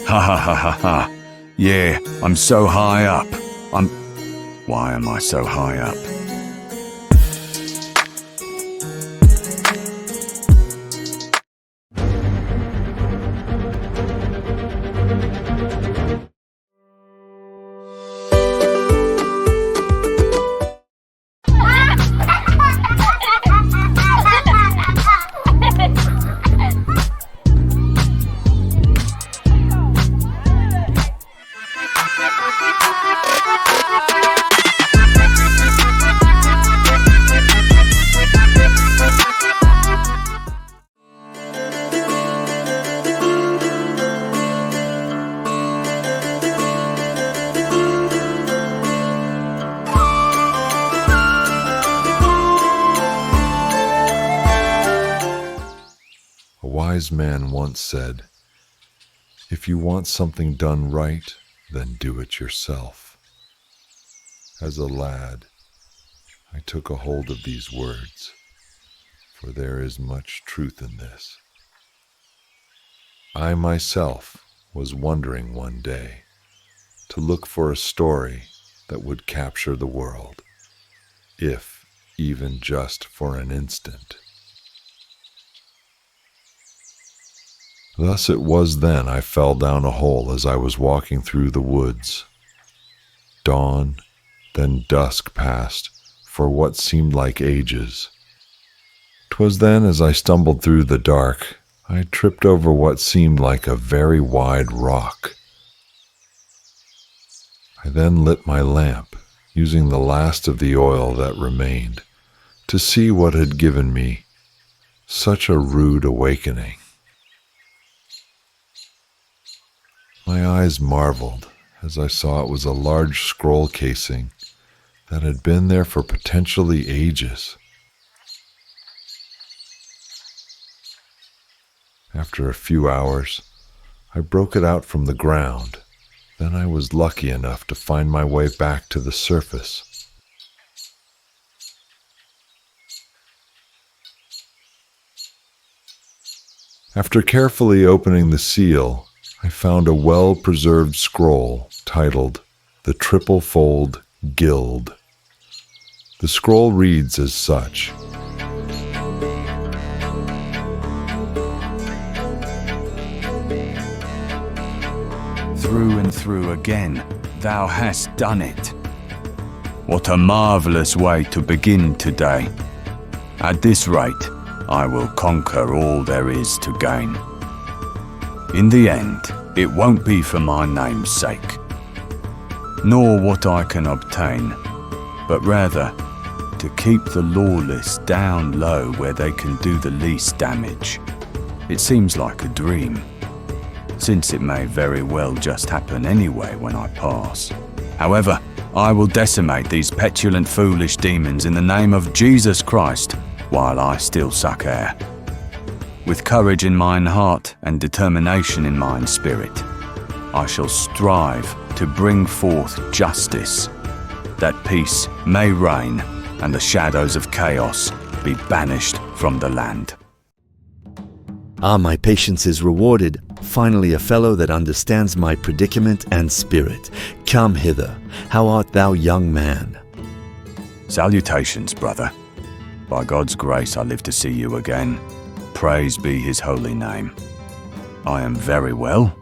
Ha ha ha ha ha. Yeah, I'm so high up. Why am I so high up? A wise man once said, "If you want something done right, then do it yourself." As a lad, I took a hold of these words, for there is much truth in this. I myself was wondering one day to look for a story that would capture the world, if even just for an instant. Thus it was then I fell down a hole as I was walking through the woods. Dawn, then dusk passed for what seemed like ages. 'Twas then as I stumbled through the dark, I tripped over what seemed like a very wide rock. I then lit my lamp, using the last of the oil that remained, to see what had given me such a rude awakening. My eyes marveled as I saw it was a large scroll casing that had been there for potentially ages. After a few hours, I broke it out from the ground. Then I was lucky enough to find my way back to the surface. After carefully opening the seal, I found a well-preserved scroll titled The Triple-Fold Guild. The scroll reads as such: Through and through again, thou hast done it. What a marvelous way to begin today. At this rate, I will conquer all there is to gain. In the end, it won't be for my name's sake, nor what I can obtain, but rather to keep the lawless down low where they can do the least damage. It seems like a dream, since it may very well just happen anyway when I pass. However, I will decimate these petulant, foolish demons in the name of Jesus Christ while I still suck air. With courage in mine heart and determination in mine spirit, I shall strive to bring forth justice, that peace may reign and the shadows of chaos be banished from the land. Ah, my patience is rewarded. Finally a fellow that understands my predicament and spirit. Come hither. How art thou, young man? Salutations, brother. By God's grace I live to see you again. Praise be his holy name. I am very well.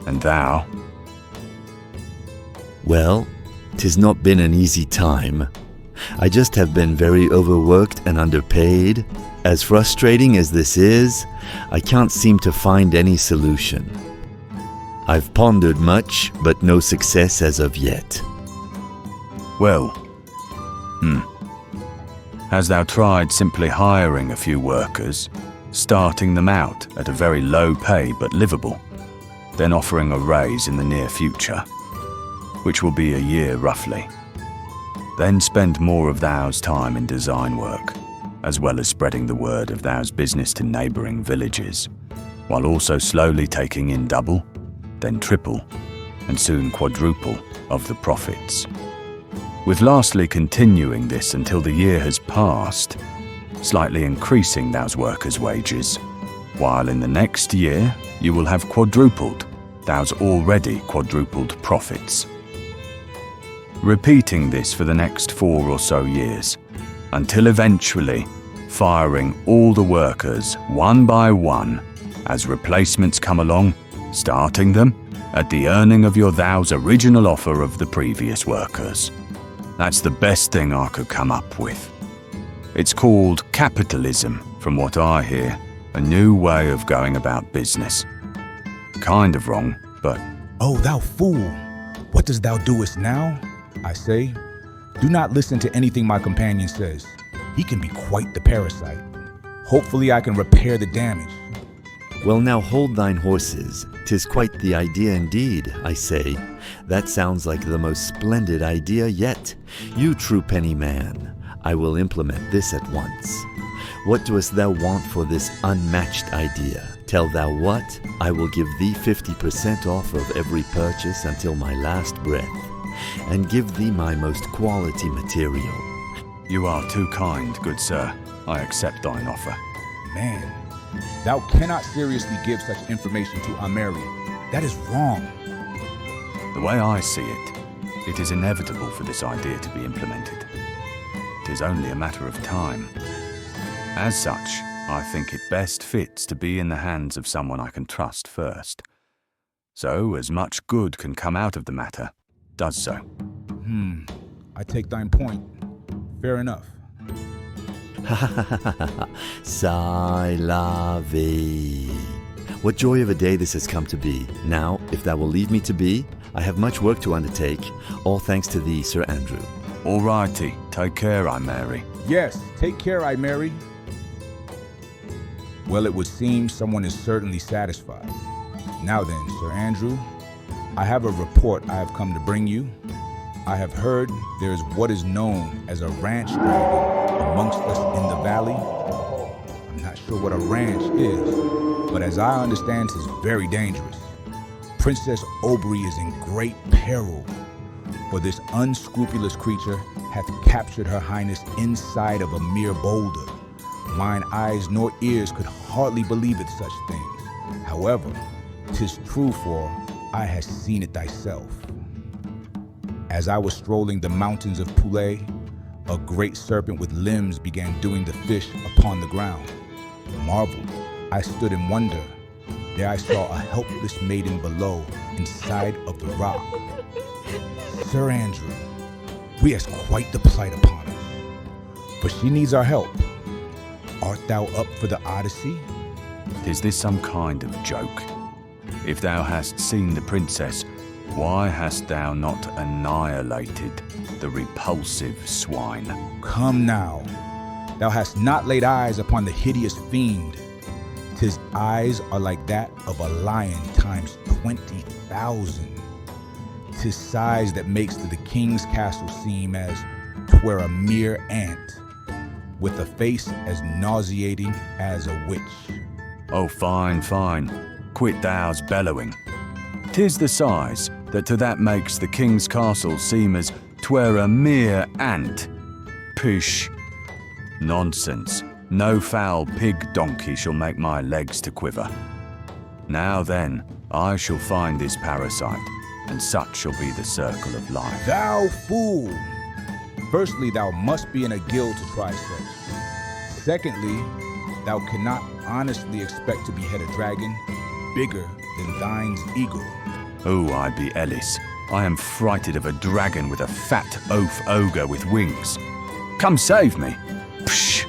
And thou? Well, 'tis not been an easy time. I just have been very overworked and underpaid. As frustrating as this is, I can't seem to find any solution. I've pondered much, but no success as of yet. Well, Hast thou tried simply hiring a few workers, starting them out at a very low pay but livable, then offering a raise in the near future, which will be a year roughly? Then spend more of thou's time in design work, as well as spreading the word of thou's business to neighbouring villages, while also slowly taking in double, then triple, and soon quadruple of the profits. With lastly continuing this until the year has passed, slightly increasing thou's workers' wages, while in the next year you will have quadrupled, thou's already quadrupled profits. Repeating this for the next 4 or so years, until eventually firing all the workers one by one as replacements come along, starting them at the earning of your thou's original offer of the previous workers. That's the best thing I could come up with. It's called capitalism, from what I hear, a new way of going about business. Kind of wrong, but Oh, thou fool! What dost thou doest now? I say, do not listen to anything my companion says. He can be quite the parasite. Hopefully I can repair the damage. Well, now hold thine horses. 'Tis quite the idea indeed, I say. That sounds like the most splendid idea yet. You true penny man, I will implement this at once. What doest thou want for this unmatched idea? Tell thou what? I will give thee 50% off of every purchase until my last breath, and give thee my most quality material. you are too kind, good sir. I accept thine offer. Man, thou cannot seriously give such information to Ameri. That is wrong. The way I see it, it is inevitable for this idea to be implemented. It is only a matter of time. As such, I think it best fits to be in the hands of someone I can trust first. So, as much good can come out of the matter, does so. I take thine point. Fair enough. Sai la vie. What joy of a day this has come to be. Now, if thou will leave me to be, I have much work to undertake, all thanks to thee, Sir Andrew. All righty, take care, I Mary. Yes, take care, I Mary. Well, it would seem someone is certainly satisfied. Now then, Sir Andrew, I have a report I have come to bring you. I have heard there is what is known as a ranch dragon amongst us in the valley. I'm not sure what a ranch is, but as I understand, it is very dangerous. Princess Aubrey is in great peril, for this unscrupulous creature hath captured her highness inside of a mere boulder. Mine eyes nor ears could hardly believe it such things. However, 'tis true, for I have seen it thyself. As I was strolling the mountains of Poulet, a great serpent with limbs began doing the fish upon the ground. Marveled, I stood in wonder. There I saw a helpless maiden below, inside of the rock. Sir Andrew, we has quite the plight upon us, but she needs our help. Art thou up for the Odyssey? Is this some kind of joke? If thou hast seen the princess, why hast thou not annihilated the repulsive swine? Come now, thou hast not laid eyes upon the hideous fiend. His eyes are like that of a lion times 20,000. 'Tis size that makes the king's castle seem as 'twere a mere ant, with a face as nauseating as a witch. Oh, fine, fine. Quit thou's bellowing. 'Tis the size that makes the king's castle seem as 'twere a mere ant. Pish. Nonsense. No foul pig donkey shall make my legs to quiver. Now then, I shall find this parasite, and such shall be the circle of life. Thou fool! Firstly, thou must be in a guild to try such. Secondly, thou cannot honestly expect to behead a dragon bigger than thine's eagle. Oh, I be Ellis. I am frighted of a dragon with a fat oaf ogre with wings. Come save me. Psh!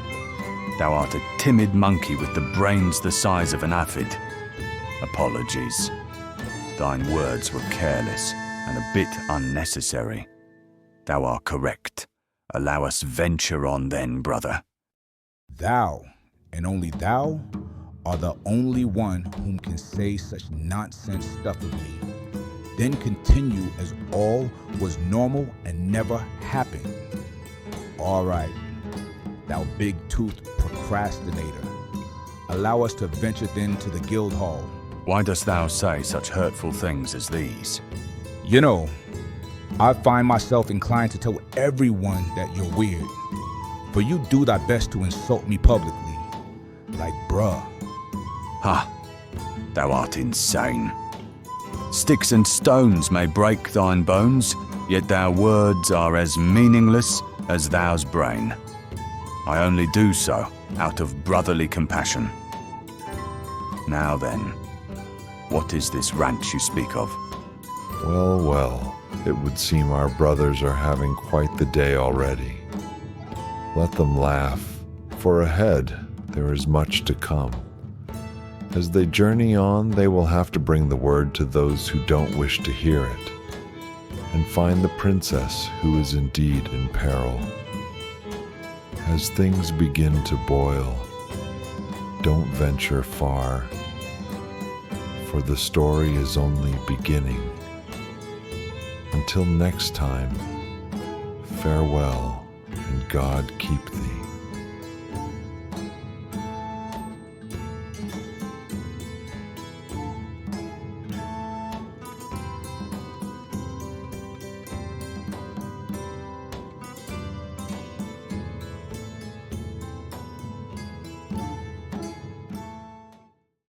Thou art a timid monkey with the brains the size of an aphid. Apologies. Thine words were careless and a bit unnecessary. Thou art correct. Allow us venture on then, brother. Thou, and only thou, are the only one whom can say such nonsense stuff of me. Then continue as all was normal and never happened. All right, thou big-toothed procrastinator. Allow us to venture then to the guild hall. Why dost thou say such hurtful things as these? You know, I find myself inclined to tell everyone that you're weird, for you do thy best to insult me publicly, like bruh. Ha! Thou art insane. Sticks and stones may break thine bones, yet thy words are as meaningless as thou's brain. I only do so out of brotherly compassion. Now then, what is this ranch you speak of? Well, well, it would seem our brothers are having quite the day already. Let them laugh, for ahead there is much to come. As they journey on, they will have to bring the word to those who don't wish to hear it, and find the princess who is indeed in peril. As things begin to boil, don't venture far, for the story is only beginning. Until next time, farewell, and God keep thee.